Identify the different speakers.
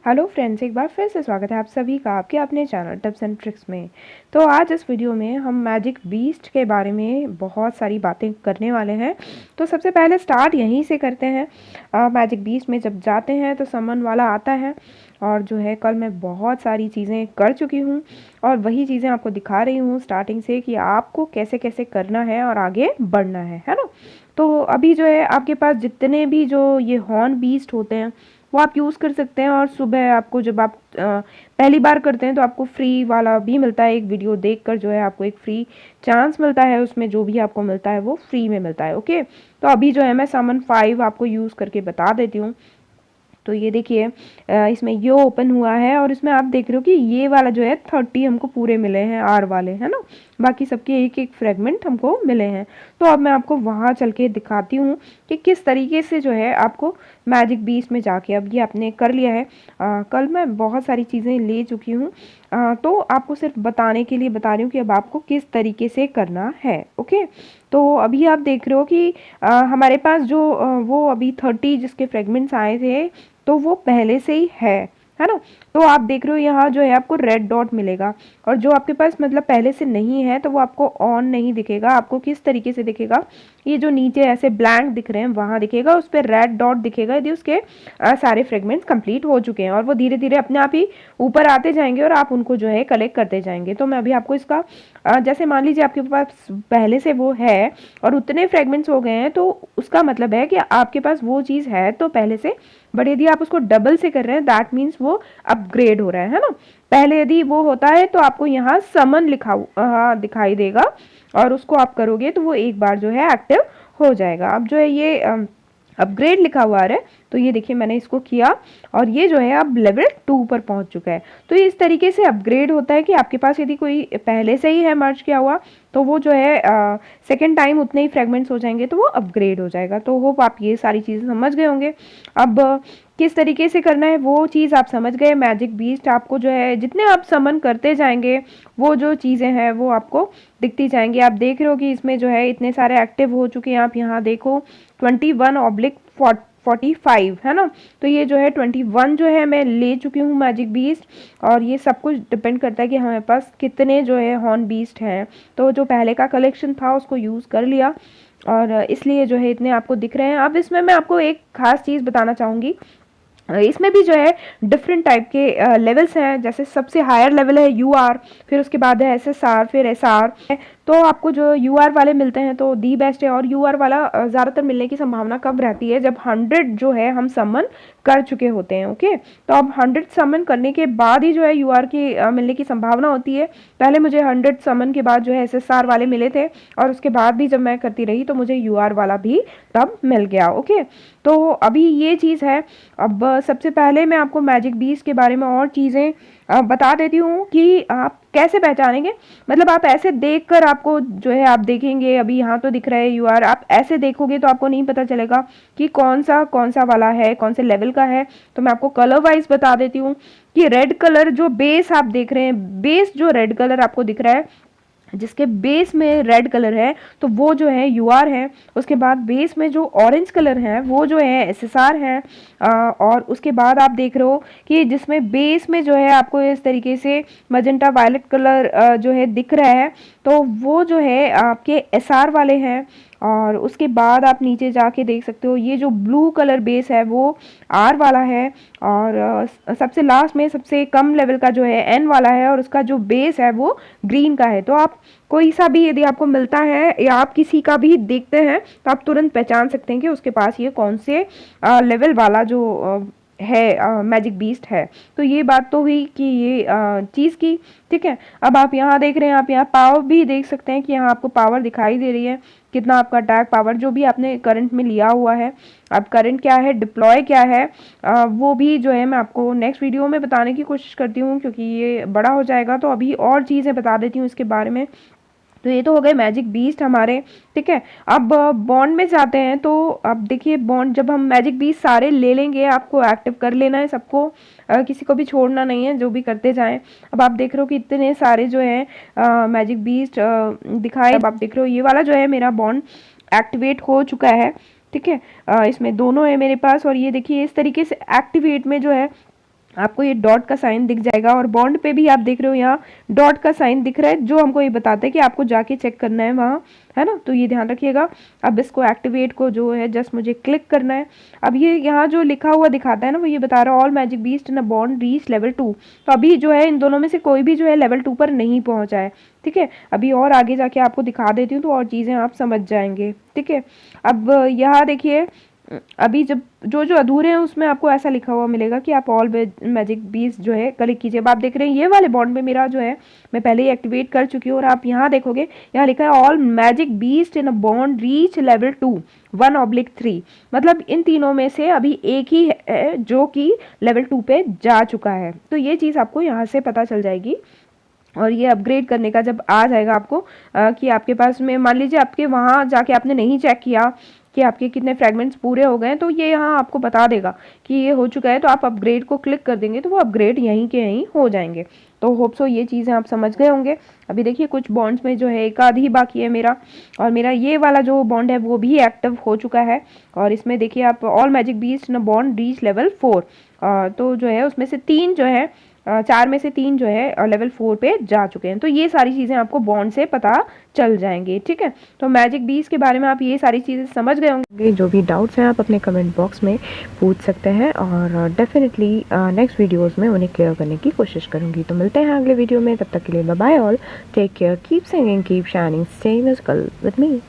Speaker 1: Hello friends, एक बार फिर से स्वागत है आप सभी का आपके अपने चैनल टिप्स एंड ट्रिक्स में। तो आज इस वीडियो में हम मैजिक बीस्ट के बारे में बहुत सारी बातें करने वाले हैं। तो सबसे पहले स्टार्ट यहीं से करते हैं। मैजिक बीस्ट में जब जाते हैं तो समन वाला आता है और जो है कल मैं बहुत सारी चीज़ें कर चुकी हूँ और वही चीज़ें आपको दिखा रही हूँ स्टार्टिंग से कि आपको कैसे कैसे करना है और आगे बढ़ना है ना। तो अभी जो है आपके पास जितने भी जो ये हॉर्न बीस्ट होते हैं वो आप यूज़ कर सकते हैं। और सुबह आपको जब आप पहली बार करते हैं तो आपको फ्री वाला भी मिलता है, एक वीडियो देखकर जो है आपको एक फ्री चांस मिलता है, उसमें जो भी आपको मिलता है वो फ्री में मिलता है। ओके, तो अभी जो है मैं समन 5 आपको यूज़ करके बता देती हूँ। तो ये देखिए इसमें ये ओपन हुआ है और इसमें आप देख रहे हो कि ये वाला जो है 30 हमको पूरे मिले हैं, आर वाले है ना, बाकी सबके एक एक फ्रेगमेंट हमको मिले हैं। तो अब मैं आपको वहाँ चल के दिखाती हूँ कि किस तरीके से जो है आपको मैजिक बीस्ट में जाके, अब ये आपने कर लिया है। कल मैं बहुत सारी चीज़ें ले चुकी हूँ, तो आपको सिर्फ बताने के लिए बता रही हूँ कि अब आपको किस तरीके से करना है। ओके, तो अभी आप देख रहे हो कि हमारे पास जो वो अभी 30 जिसके फ्रेगमेंट्स आए थे तो वो पहले से ही है ना। तो आप देख रहे हो यहाँ जो है आपको रेड डॉट मिलेगा और जो आपके पास मतलब पहले से नहीं है तो वो आपको ऑन नहीं दिखेगा। आपको किस तरीके से दिखेगा, ये जो नीचे ऐसे ब्लैंक दिख रहे हैं वहाँ दिखेगा, उस पर रेड डॉट दिखेगा यदि उसके सारे फ्रेगमेंट्स कंप्लीट हो चुके हैं और वो धीरे धीरे अपने आप ही ऊपर आते जाएंगे और आप उनको जो है कलेक्ट करते जाएंगे। तो मैं अभी आपको इसका जैसे मान लीजिए आपके पास पहले से वो है और उतने फ्रेगमेंट्स हो गए हैं तो उसका मतलब है कि आपके पास वो चीज़ है तो पहले से, बट यदि आप उसको डबल से कर रहे हैं दैट मीन्स वो अपग्रेड हो रहा है ना। पहले यदि वो होता है तो आपको यहाँ समन लिखा दिखाई देगा और उसको आप करोगे तो वो एक बार जो है एक्टिव हो जाएगा। अब जो है ये अपग्रेड लिखा हुआ है, तो ये देखिए मैंने इसको किया और ये जो है अब लेवल 2 पर पहुंच चुका है। तो इस तरीके से अपग्रेड होता है कि आपके पास यदि कोई पहले से ही है मर्ज किया हुआ तो वो जो है सेकेंड टाइम उतने ही फ्रेगमेंट्स हो जाएंगे तो वो अपग्रेड हो जाएगा। तो होप आप ये सारी चीज़ें समझ गए होंगे। अब किस तरीके से करना है वो चीज़ आप समझ गए। मैजिक बीस्ट आपको जो है जितने आप समन करते जाएंगे वो जो चीज़ें हैं वो आपको दिखती जाएंगी। आप देख रहे हो कि इसमें जो है इतने सारे एक्टिव हो चुके हैं। आप यहाँ देखो 21/45 है ना। तो ये जो है 21 जो है मैं ले चुकी हूँ मैजिक बीस्ट और ये सब कुछ डिपेंड करता है कि हमारे पास कितने जो है हॉर्न बीस्ट हैं। तो जो पहले का कलेक्शन था उसको यूज़ कर लिया और इसलिए जो है इतने आपको दिख रहे हैं। अब इसमें मैं आपको एक खास चीज़ बताना चाहूँगी, इसमें भी जो है डिफरेंट टाइप के लेवल्स हैं। जैसे सबसे हायर लेवल है यूआर, फिर उसके बाद है एसएसआर, फिर एसआर। तो आपको जो यूआर वाले मिलते हैं तो दी बेस्ट है। और यूआर वाला ज़्यादातर मिलने की संभावना कब रहती है, जब 100 जो है हम समन कर चुके होते हैं। ओके, तो अब 100 समन करने के बाद ही जो है यूआर की मिलने की संभावना होती है। पहले मुझे 100 समन के बाद जो है एसएसआर वाले मिले थे और उसके बाद भी जब मैं करती रही तो मुझे यूआर वाला भी तब मिल गया। ओके, तो अभी ये चीज़ है। अब सबसे पहले मैं आपको मैजिक बीस्ट के बारे में और चीज़ें बता देती हूँ कि आप कैसे पहचानेंगे। मतलब आप ऐसे देखकर आपको जो है आप देखेंगे, अभी यहाँ तो दिख रहा है यूआर, आप ऐसे देखोगे तो आपको नहीं पता चलेगा कि कौन सा वाला है, कौन से लेवल का है। तो मैं आपको कलर वाइज बता देती हूँ कि रेड कलर जो बेस आप देख रहे हैं, बेस जो रेड कलर आपको दिख रहा है, जिसके बेस में रेड कलर है तो वो जो है यूआर है। उसके बाद बेस में जो ऑरेंज कलर है वो जो है एसएसआर है। और उसके बाद आप देख रहे हो कि जिसमें बेस में जो है आपको इस तरीके से मजेंटा वायलेट कलर जो है दिख रहा है तो वो जो है आपके एसआर वाले हैं। और उसके बाद आप नीचे जाके देख सकते हो ये जो ब्लू कलर बेस है वो आर वाला है। और सबसे लास्ट में सबसे कम लेवल का जो है एन वाला है और उसका जो बेस है वो ग्रीन का है। तो आप कोई सा भी यदि आपको मिलता है या आप किसी का भी देखते हैं तो आप तुरंत पहचान सकते हैं कि उसके पास ये कौन से लेवल वाला जो है मैजिक बीस्ट है। तो ये बात तो हुई कि ये चीज़ की, ठीक है। अब आप यहाँ देख रहे हैं, आप यहाँ पावर भी देख सकते हैं कि यहाँ आपको पावर दिखाई दे रही है, कितना आपका अटैक पावर जो भी आपने करंट में लिया हुआ है। अब करंट क्या है, डिप्लॉय क्या है, वो भी जो है मैं आपको नेक्स्ट वीडियो में बताने की कोशिश करती हूँ क्योंकि ये बड़ा हो जाएगा। तो अभी और चीज़ें बता देती हूँ इसके बारे में। तो ये तो हो गए मैजिक बीस्ट हमारे, ठीक है। अब बॉन्ड में जाते हैं। तो अब देखिए बॉन्ड जब हम मैजिक बीस्ट सारे ले लेंगे, आपको एक्टिव कर लेना है सबको, किसी को भी छोड़ना नहीं है, जो भी करते जाएं। अब आप देख रहे हो कि इतने सारे जो है मैजिक बीस्ट दिखाए। अब आप देख रहे हो ये वाला जो है मेरा बॉन्ड एक्टिवेट हो चुका है, ठीक है। इसमें दोनों है मेरे पास और ये देखिए इस तरीके से एक्टिवेट में जो है आपको ये डॉट का साइन दिख जाएगा और बॉन्ड पे भी आप देख रहे हो यहाँ डॉट का साइन दिख रहा है, जो हमको ये बताता है कि आपको जाके चेक करना है वहाँ, है ना। तो ये ध्यान रखिएगा। अब इसको एक्टिवेट को जो है जस्ट मुझे क्लिक करना है। अब ये यहाँ जो लिखा हुआ दिखाता है ना, वो ये बता रहा है all magic beast in a bond reach level 2। तो अभी जो है इन दोनों में से कोई भी जो है लेवल 2 पर नहीं पहुंचा है, ठीक है। अभी और आगे जाके आपको दिखा देती हूँ तो और चीज़ें आप समझ जाएंगे, ठीक है। अब यहाँ देखिए, अभी जब जो जो अधूरे हैं उसमें आपको ऐसा लिखा हुआ मिलेगा कि आप ऑल मैजिक बीस्ट जो है क्लिक कीजिए। अब आप देख रहे हैं ये वाले बॉन्ड में मेरा जो है मैं पहले ही एक्टिवेट कर चुकी हूँ, और आप यहाँ देखोगे यहाँ लिखा है all magic beast in a bond reach level 2 1/3। मतलब इन तीनों में से अभी एक ही है जो कि लेवल 2 पे जा चुका है। तो ये चीज़ आपको यहाँ से पता चल जाएगी। और ये अपग्रेड करने का जब आ जाएगा आपको कि आपके पास में मान लीजिए आपके वहाँ जाके आपने नहीं चेक किया कि आपके कितने फ्रेगमेंट्स पूरे हो गए, तो ये यहाँ आपको बता देगा कि ये हो चुका है। तो आप अपग्रेड को क्लिक कर देंगे तो वो अपग्रेड यहीं के यहीं हो जाएंगे। तो होप सो ये चीज़ें आप समझ गए होंगे। अभी देखिए कुछ बॉन्ड्स में जो है एक आध ही बाकी है मेरा, और मेरा ये वाला जो बॉन्ड है वो भी एक्टिव हो चुका है। और इसमें देखिए आप all magic beast in bond reach level 4, तो जो है उसमें से 3 जो है 4 में से 3 जो है लेवल 4 पे जा चुके हैं। तो ये सारी चीज़ें आपको बॉन्ड से पता चल जाएंगी, ठीक है। तो मैजिक बीस्ट के बारे में आप ये सारी चीज़ें समझ गए होंगे। जो भी डाउट्स हैं आप अपने कमेंट बॉक्स में पूछ सकते हैं, और डेफिनेटली नेक्स्ट वीडियोज़ में उन्हें क्लियर करने की कोशिश करूँगी। तो मिलते हैं अगले वीडियो में, तब तक के लिए bye bye all, take care, keep singing, keep shining, stay musical with me.